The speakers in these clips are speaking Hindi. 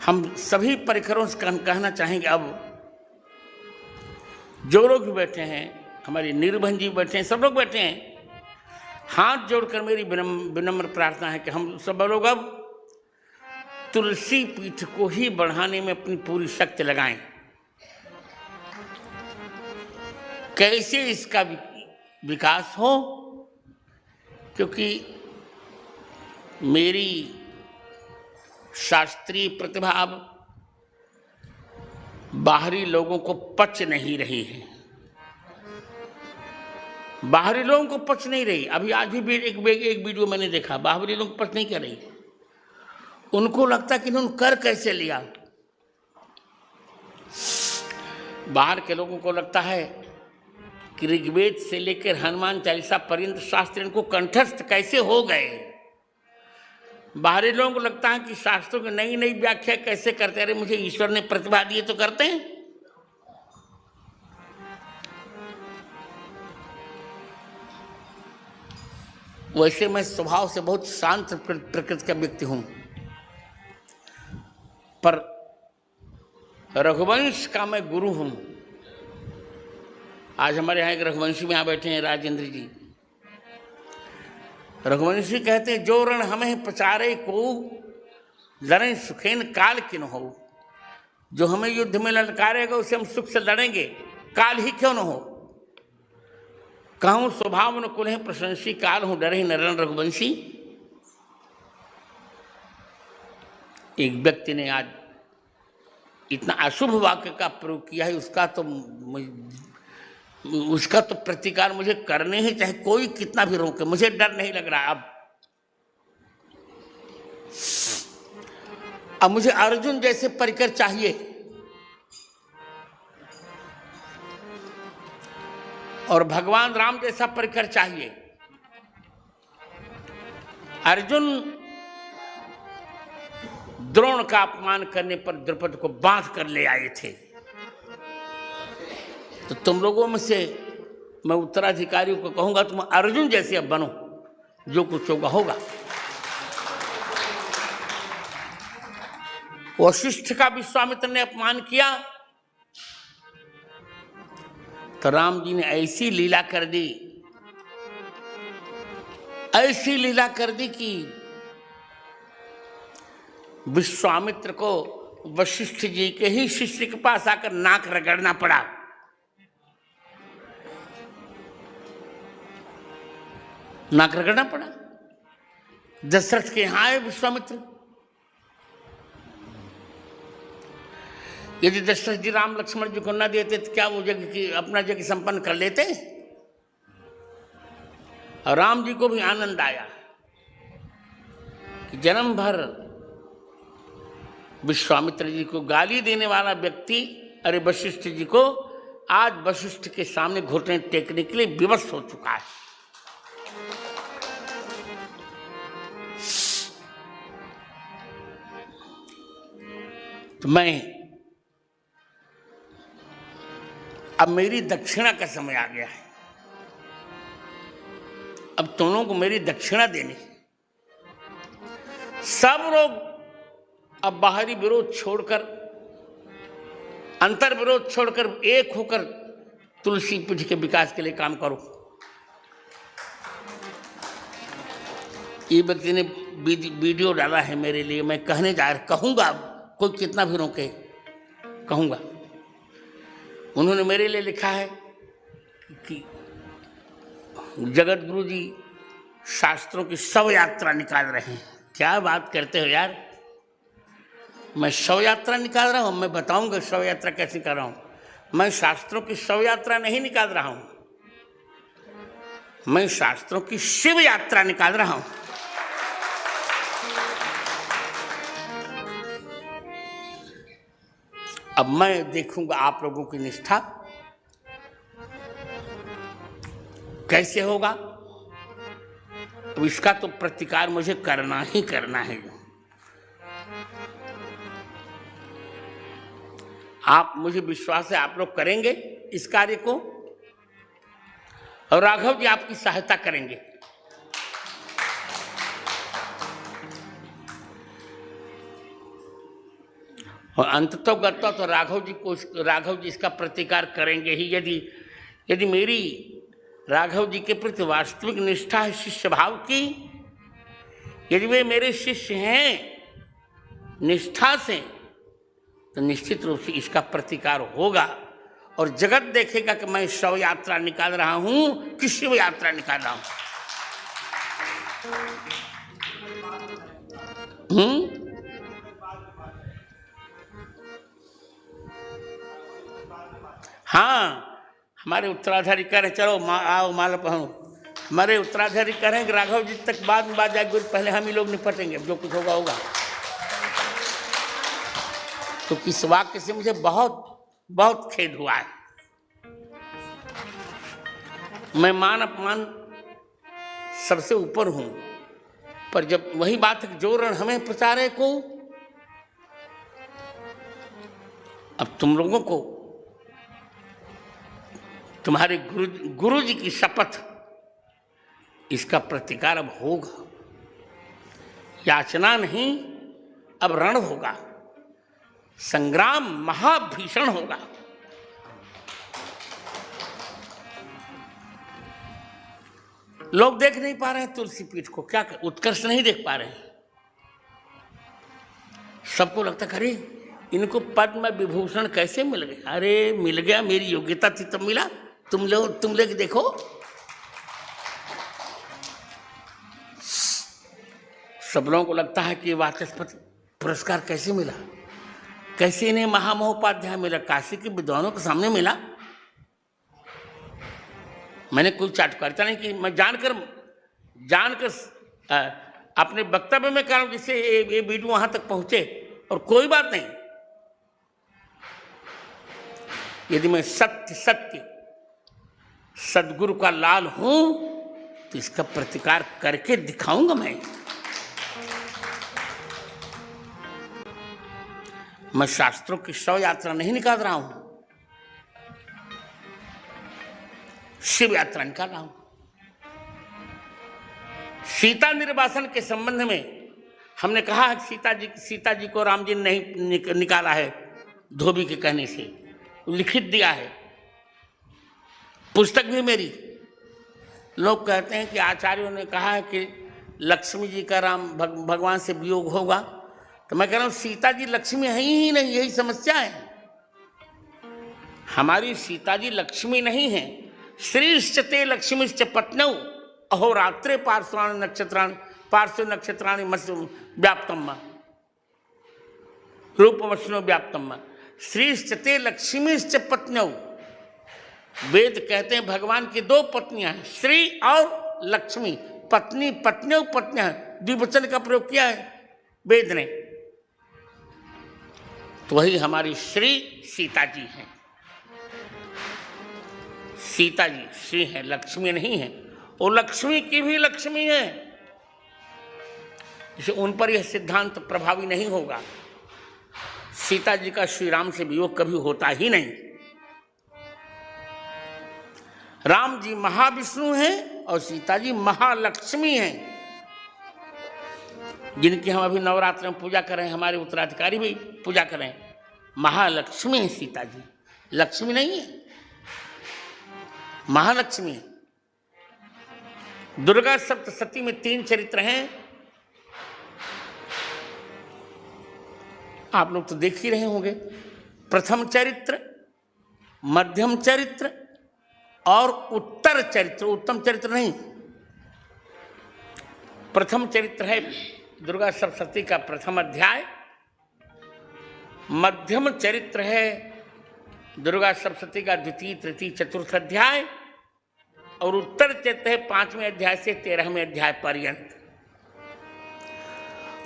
हम सभी परिकरों से कहना चाहेंगे, अब जो लोग भी बैठे हैं, हमारे निर्भन जी बैठे हैं, सब लोग बैठे हैं, हाथ जोड़कर मेरी विनम्र प्रार्थना है कि हम सब लोग अब तुलसी पीठ को ही बढ़ाने में अपनी पूरी शक्ति लगाएं। कैसे इसका विकास हो, क्योंकि मेरी शास्त्रीय प्रतिभा अब बाहरी लोगों को पच नहीं रही है, बाहरी लोगों को पच नहीं रही। अभी आज भी एक वीडियो मैंने देखा, बाहरी लोगों को पच नहीं कर रही। उनको लगता कि इन्होंने कर कैसे लिया। बाहर के लोगों को लगता है कि ऋग्वेद से लेकर हनुमान चालीसा पर्यंत शास्त्र इनको कंठस्थ कैसे हो गए। बाहरी लोगों को लगता है कि शास्त्रों की नई नई व्याख्या कैसे करते। अरे मुझे ईश्वर ने प्रतिभा दी तो करते हैं। वैसे मैं स्वभाव से बहुत शांत प्रकृति का व्यक्ति हूं, पर रघुवंश का मैं गुरु हूं। आज हमारे यहाँ एक रघुवंशी में यहाँ बैठे हैं, राजेंद्र जी। रघुवंशी कहते हैं, जो रण हमें पचारे को लड़ें सुखेन काल किन हो। जो हमें युद्ध में ललकारेगा उसे हम सुख से लड़ेंगे, काल ही क्यों न हो। कहूं स्वभाव न कुल प्रशंसी, काल हूं डरे न रण रघुवंशी। एक व्यक्ति ने आज इतना अशुभ वाक्य का प्रयोग किया है, उसका तो प्रतिकार मुझे करने ही चाहे, कोई कितना भी रोके, मुझे डर नहीं लग रहा। अब मुझे अर्जुन जैसे परिकर चाहिए, और भगवान राम जैसा परिकर चाहिए। अर्जुन द्रोण का अपमान करने पर द्रौपदी को बांध कर ले आए थे, तो तुम लोगों में से मैं उत्तराधिकारियों को कहूंगा, तुम अर्जुन जैसे अब बनो, जो कुछ होगा होगा। वशिष्ठ का विश्वामित्र ने अपमान किया तो राम जी ने ऐसी लीला कर दी, ऐसी लीला कर दी कि विश्वामित्र को वशिष्ठ जी के ही शिष्य के पास आकर नाक रगड़ना पड़ा। नाक रगड़ना पड़ा। दशरथ के यहां आए विश्वामित्र। यदि दशरथ जी राम लक्ष्मण जी को न देते तो क्या वो यज्ञ की अपना यज्ञ संपन्न कर लेते। और राम जी को भी आनंद आया कि जन्म भर विश्वामित्र जी को गाली देने वाला व्यक्ति, अरे वशिष्ठ जी को आज वशिष्ठ के सामने घुटने टेकने के लिए विवश हो चुका है। तो मैं अब मेरी दक्षिणा का समय आ गया है। अब तुम लोगों को मेरी दक्षिणा देनी। सब लोग अब बाहरी विरोध छोड़कर, अंतर विरोध छोड़कर एक होकर तुलसी पीठ के विकास के लिए काम करो। ये व्यक्ति ने वीडियो डाला है मेरे लिए, मैं कहने जा रहा, कहूंगा, कोई कितना भी रोके कहूंगा। उन्होंने मेरे लिए लिखा है कि जगत गुरु जी शास्त्रों की शव यात्रा निकाल रहे हैं। क्या बात करते हो यार, मैं शव यात्रा निकाल रहा हूं? मैं बताऊंगा शव यात्रा कैसे कर रहा हूं। मैं शास्त्रों की शव यात्रा नहीं निकाल रहा हूं, मैं शास्त्रों की शिव यात्रा निकाल रहा हूं। अब मैं देखूंगा आप लोगों की निष्ठा कैसे होगा। अब इसका तो प्रतिकार मुझे करना ही करना है। आप, मुझे विश्वास है आप लोग करेंगे इस कार्य को, और राघव जी आपकी सहायता करेंगे। और अंततोगत्वा तो राघव जी इसका प्रतिकार करेंगे ही। यदि मेरी राघव जी के प्रति वास्तविक निष्ठा है शिष्य भाव की, यदि वे मेरे शिष्य हैं निष्ठा से, तो निश्चित रूप से इसका प्रतिकार होगा और जगत देखेगा कि मैं शव यात्रा निकाल रहा हूं कि शिव यात्रा निकाल रहा हूं। हाँ, हमारे उत्तराधारी कह रहे चलो आओ माला पहनो। हमारे उत्तराधारी कह रहे हैं कि राघव जी तक बाद में बात जाएगी, पहले हम ही लोग निपटेंगे, जो कुछ होगा होगा। तो किस वाक्य से मुझे बहुत बहुत खेद हुआ है। मैं मान अपमान सबसे ऊपर हूं, पर जब वही बात है जो रण हमें प्रचारे को, अब तुम लोगों को तुम्हारे गुरु जी की शपथ, इसका प्रतिकार अब होगा। याचना नहीं, अब रण होगा, संग्राम महाभीषण होगा। लोग देख नहीं पा रहे हैं तुलसी पीठ को, क्या उत्कर्ष नहीं देख पा रहे हैं। सबको लगता अरे इनको पद्म विभूषण कैसे मिल गया। अरे मिल गया, मेरी योग्यता थी तब मिला। तुम लोग देखो, सब लोगों को लगता है कि वाचस्पति पुरस्कार कैसे मिला, कैसे इन्हें महामहोपाध्याय मिला, काशी के विद्वानों के सामने मिला। मैंने कोई चाटुकारिता नहीं की, मैं जानकर अपने वक्तव्य में कह रहा हूं जिससे ये वीडियो वहां तक पहुंचे। और कोई बात नहीं, यदि मैं सत्य सदगुरु का लाल हूं तो इसका प्रतिकार करके दिखाऊंगा। मैं शास्त्रों की शव यात्रा नहीं निकाल रहा हूं, शिव यात्रा निकाल रहा हूं। सीता निर्वासन के संबंध में हमने कहा है सीता जी को राम जी ने नहीं निकाला है धोबी के कहने से, लिखित दिया है, पुस्तक भी मेरी। लोग कहते हैं कि आचार्यों ने कहा है कि लक्ष्मी जी का राम भगवान से वियोग होगा, तो मैं कह रहा हूं सीता जी लक्ष्मी है ही नहीं, यही समस्या है। हमारी सीता जी लक्ष्मी नहीं है। श्रीश्चते लक्ष्मीश्च पत्नौ अहोरात्रे पार्श्वानि नक्षत्राणि पार्श्व नक्षत्राणि व्याप्तम रूपमश्नो व्याप्तम। श्रीश्चते लक्ष्मीश्च पत्नौ, वेद कहते हैं भगवान की दो पत्नियां हैं, श्री और लक्ष्मी। पत्नी पत्न्यों पत्नियां, द्विवचन का प्रयोग किया है वेद ने। तो वही हमारी श्री सीता जी हैं। सीता जी श्री है, लक्ष्मी नहीं है। वो लक्ष्मी की भी लक्ष्मी है, इसे उन पर यह सिद्धांत प्रभावी नहीं होगा। सीता जी का श्री राम से वियोग कभी होता ही नहीं। राम जी महाविष्णु हैं और सीता जी महालक्ष्मी हैं, जिनकी हम अभी नवरात्र में पूजा करें, हमारे उत्तराधिकारी भी पूजा करें। महालक्ष्मी है सीता जी, लक्ष्मी नहीं है, महालक्ष्मी है। दुर्गा सप्तशती में 3 चरित्र हैं, आप लोग तो देख ही रहे होंगे। प्रथम चरित्र, मध्यम चरित्र और उत्तर चरित्र। उत्तम चरित्र नहीं, प्रथम चरित्र है दुर्गा सप्तशती का प्रथम अध्याय। मध्यम चरित्र है दुर्गा सप्तशती का द्वितीय तृतीय चतुर्थ अध्याय। और उत्तर चरित्र है 5वें अध्याय से 13वें अध्याय पर्यंत।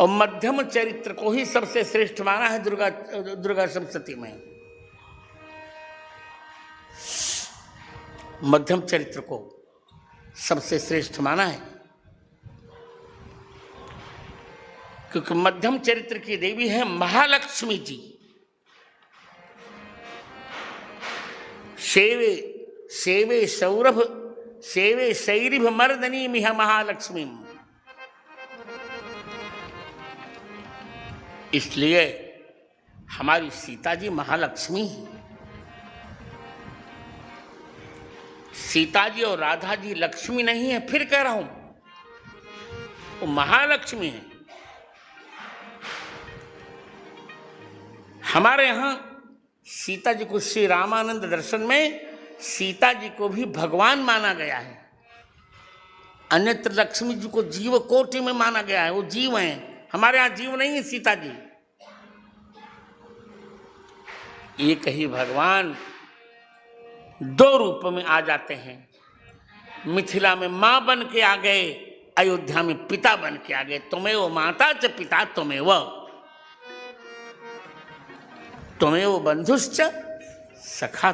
और मध्यम चरित्र को ही सबसे श्रेष्ठ माना है दुर्गा सप्तशती में। मध्यम चरित्र को सबसे श्रेष्ठ माना है, क्योंकि मध्यम चरित्र की देवी है महालक्ष्मी जी। सेवे सौरभ सेवे शैरिभ मर्दनी मिह महालक्ष्मी। इसलिए हमारी सीता जी महालक्ष्मी है। सीता जी और राधा जी लक्ष्मी नहीं है, फिर कह रहा हूं वो महालक्ष्मी है। हमारे यहां सीता जी को श्री रामानंद दर्शन में सीता जी को भी भगवान माना गया है। अन्यत्र लक्ष्मी जी को जीव कोटि में माना गया है, वो जीव हैं। हमारे यहां जीव नहीं है सीता जी। एक ही भगवान दो रूप में आ जाते हैं। मिथिला में मां बन के आ गए, अयोध्या में पिता बन के आ गए। त्वमेव माता च पिता त्वमेव बंधुश्च सखा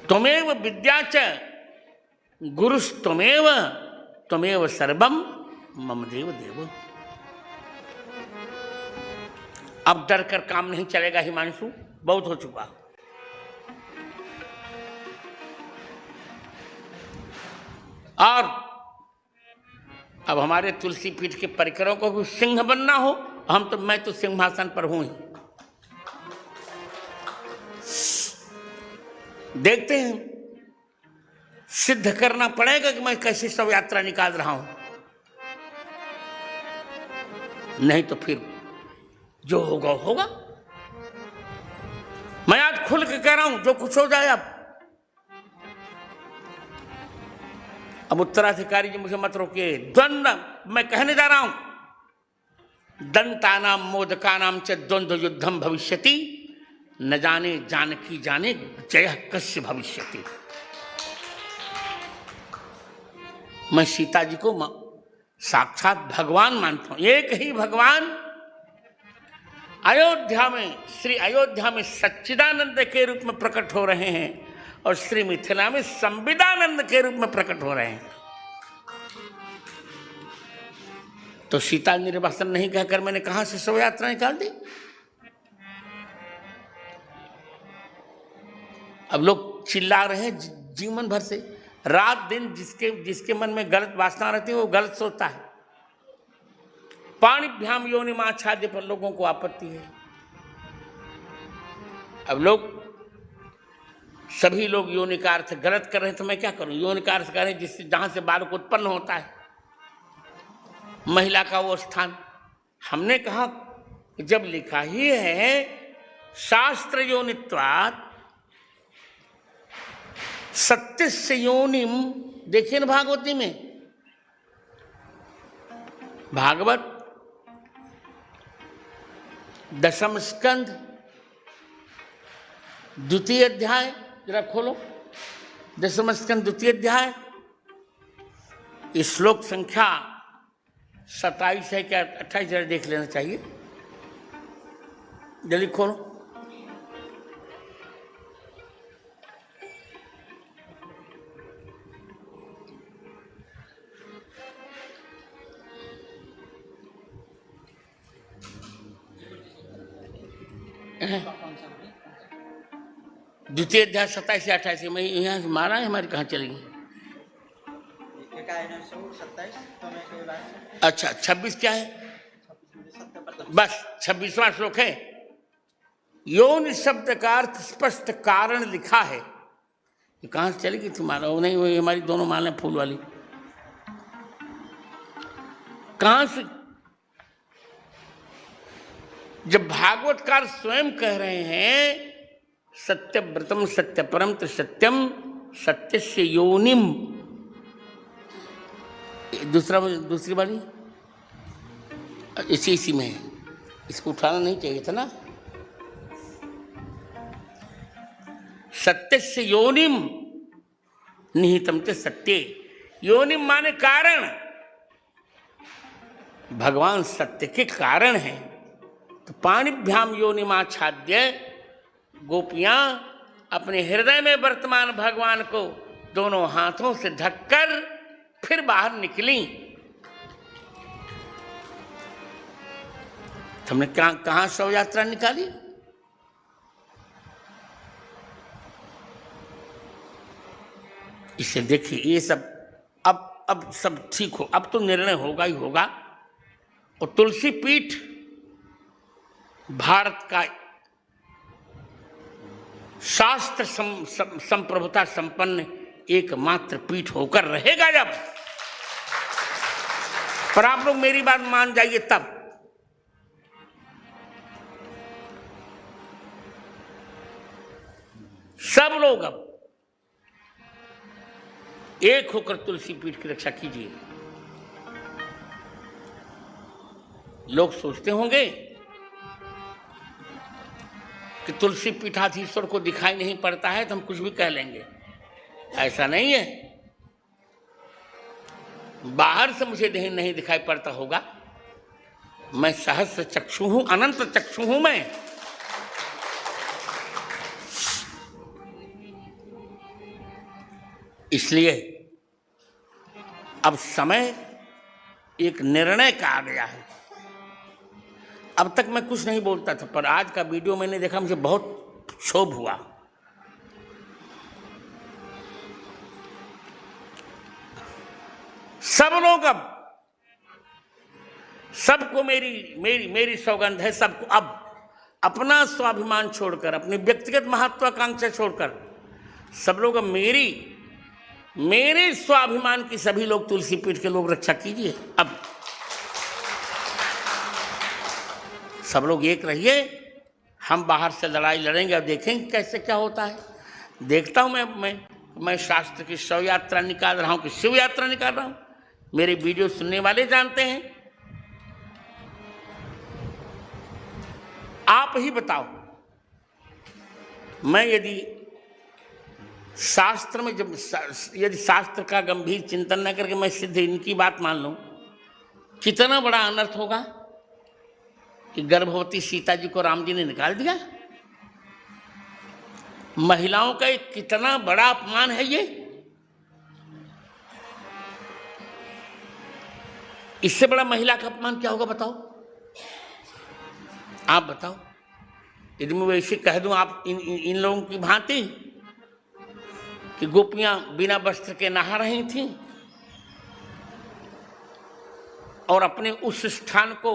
त्वमेव विद्या च गुरुस्त्वमेव सर्वम मम देव देव। अब डर कर काम नहीं चलेगा हिमांशु, बहुत हो चुका। और अब हमारे तुलसी पीठ के परिकरों को भी सिंह बनना हो, मैं तो सिंहासन पर हूं ही। देखते हैं, सिद्ध करना पड़ेगा कि मैं कैसी शव यात्रा निकाल रहा हूं। नहीं तो फिर जो होगा होगा। मैं आज खुल के कह रहा हूं, जो कुछ हो जाए। अब उत्तराधिकारी जी मुझे मत रोकिए। द्वंद्व मैं कहने जा रहा हूं, दंतानाम मोदकानाम च द्वंद्व युद्धम भविष्यति, न जाने जानकी जाने जय कस्य भविष्यति। मैं सीता जी को साक्षात भगवान मानता हूं। एक ही भगवान अयोध्या में, श्री अयोध्या में सच्चिदानंद के रूप में प्रकट हो रहे हैं और श्री मिथिला में संविदानंद के रूप में प्रकट हो रहे हैं। तो सीता निर्वासन नहीं कहकर मैंने कहां से शव यात्रा निकाल दी। अब लोग चिल्ला रहे हैं जीवन भर से, रात दिन जिसके मन में गलत वासना रहती है वो गलत सोचता है। पाणिभ्याम योनिमाच्छाद्य पर लोगों को आपत्ति है। अब सभी लोग योनि का अर्थ गलत कर रहे हैं, तो मैं क्या करूं? योनि का अर्थ करें जिससे जहां से बालक उत्पन्न होता है, महिला का वो स्थान। हमने कहा जब लिखा ही है शास्त्र योनित्वात् सत्यस्य योनिम, देखिए ना भागवती में, भागवत 10वें स्कंध 2 अध्याय, जरा खोलो 10वें स्कंध 2 अध्याय, श्लोक संख्या 27 है क्या 28, जरा देख लेना चाहिए। जल्दी खोलो। द्वितीय अध्याय 27 से 28 में यहाँ से मारा है, हमारी कहाँ चलेगी? अच्छा 26 क्या है? बस 26वां श्लोक है। योनि शब्द का अर्थ स्पष्ट कारण लिखा है। ये कहाँ से चलेगी तुम्हारा? वो नहीं, वो हमारी दोनों मालें फूल वाली कहाँ से? जब भागवतकार स्वयं कह रहे हैं सत्यव्रतम सत्यपरम सत्यम सत्यस्य योनिम, दूसरी वाली इसी में है, इसको उठाना नहीं चाहिए था ना। सत्यस्य योनिम निहितम च सत्ये, योनिम माने कारण, भगवान सत्य के कारण हैं। तो पाणिभ्याम योनिमाच्छाद्य, गोपियां अपने हृदय में वर्तमान भगवान को दोनों हाथों से ढककर फिर बाहर निकली। तुमने कहां शव यात्रा निकाली? इसे देखिए, ये सब अब सब ठीक हो, अब तो निर्णय होगा ही होगा। और तुलसी पीठ भारत का शास्त्र संप्रभुता संपन्न एकमात्र पीठ होकर रहेगा जब, पर आप लोग मेरी बात मान जाइए तब। सब लोग अब एक होकर तुलसी पीठ की रक्षा कीजिए। लोग सोचते होंगे कि तुलसी पीठाधीश्वर को दिखाई नहीं पड़ता है तो हम कुछ भी कह लेंगे। ऐसा नहीं है। बाहर से मुझे नहीं दिखाई पड़ता होगा, मैं सहस्र चक्षु हूं, अनंत चक्षु हूं मैं। इसलिए अब समय एक निर्णय का आ गया है। अब तक मैं कुछ नहीं बोलता था, पर आज का वीडियो मैंने देखा, मुझे बहुत क्षोभ हुआ। सब लोग अब, सबको मेरी सौगंध है, सबको अब अपना स्वाभिमान छोड़कर, अपनी व्यक्तिगत महत्वाकांक्षा छोड़कर सब लोग अब मेरे स्वाभिमान की सभी लोग तुलसी पीठ के लोग रक्षा कीजिए। अब सब लोग एक रहिए, हम बाहर से लड़ाई लड़ेंगे और देखेंगे कैसे क्या होता है। देखता हूं मैं शास्त्र की शव यात्रा निकाल रहा हूं कि शिव यात्रा निकाल रहा हूं। मेरे वीडियो सुनने वाले जानते हैं। आप ही बताओ, मैं यदि शास्त्र में यदि शास्त्र का गंभीर चिंतन न करके मैं सिद्ध इनकी बात मान लूं, कितना बड़ा अनर्थ होगा कि गर्भवती सीता जी को राम जी ने निकाल दिया। महिलाओं का एक कितना बड़ा अपमान है ये। इससे बड़ा महिला का अपमान क्या होगा बताओ? आप बताओ। यदि मैं वैसे कह दूं आप इन लोगों की भांति कि गोपियां बिना वस्त्र के नहा रही थीं और अपने उस स्थान को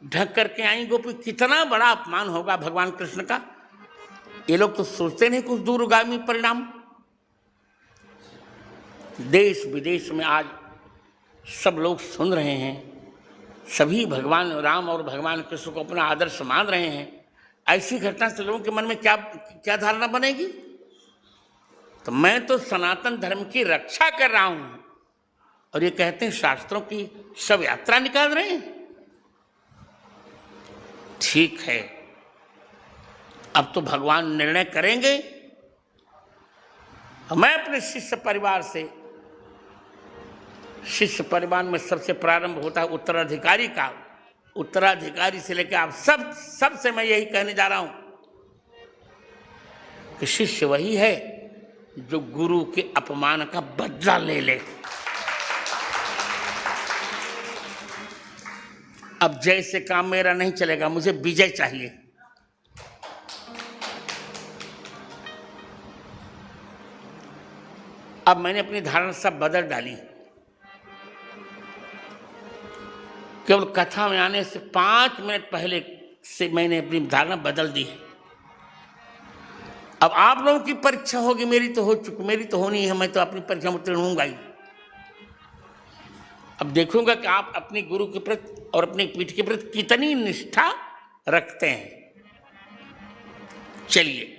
ढक करके आई गोपी, कितना बड़ा अपमान होगा भगवान कृष्ण का। ये लोग तो सोचते नहीं कुछ दूरगामी परिणाम। देश विदेश में आज सब लोग सुन रहे हैं, सभी भगवान राम और भगवान कृष्ण को अपना आदर्श मान रहे हैं। ऐसी घटना से लोगों के मन में क्या धारणा बनेगी? तो मैं तो सनातन धर्म की रक्षा कर रहा हूं और ये कहते हैं शास्त्रों की शव यात्रा निकाल रहे हैं। ठीक है, अब तो भगवान निर्णय करेंगे। मैं अपने शिष्य परिवार में सबसे प्रारंभ होता है उत्तराधिकारी का। उत्तराधिकारी से लेकर आप सबसे मैं यही कहने जा रहा हूं कि शिष्य वही है जो गुरु के अपमान का बदला ले ले। अब जैसे काम मेरा नहीं चलेगा, मुझे विजय चाहिए। अब मैंने अपनी धारणा सब बदल डाली। केवल कथा में आने से 5 मिनट पहले से मैंने अपनी धारणा बदल दी है। अब आप लोगों की परीक्षा होगी, मेरी तो हो चुकी, मेरी तो होनी है। मैं तो अपनी परीक्षा में उत्तीर्ण होऊंगा ही। अब देखूंगा कि आप अपने गुरु के प्रति और अपने पीठ के प्रति कितनी निष्ठा रखते हैं। चलिए।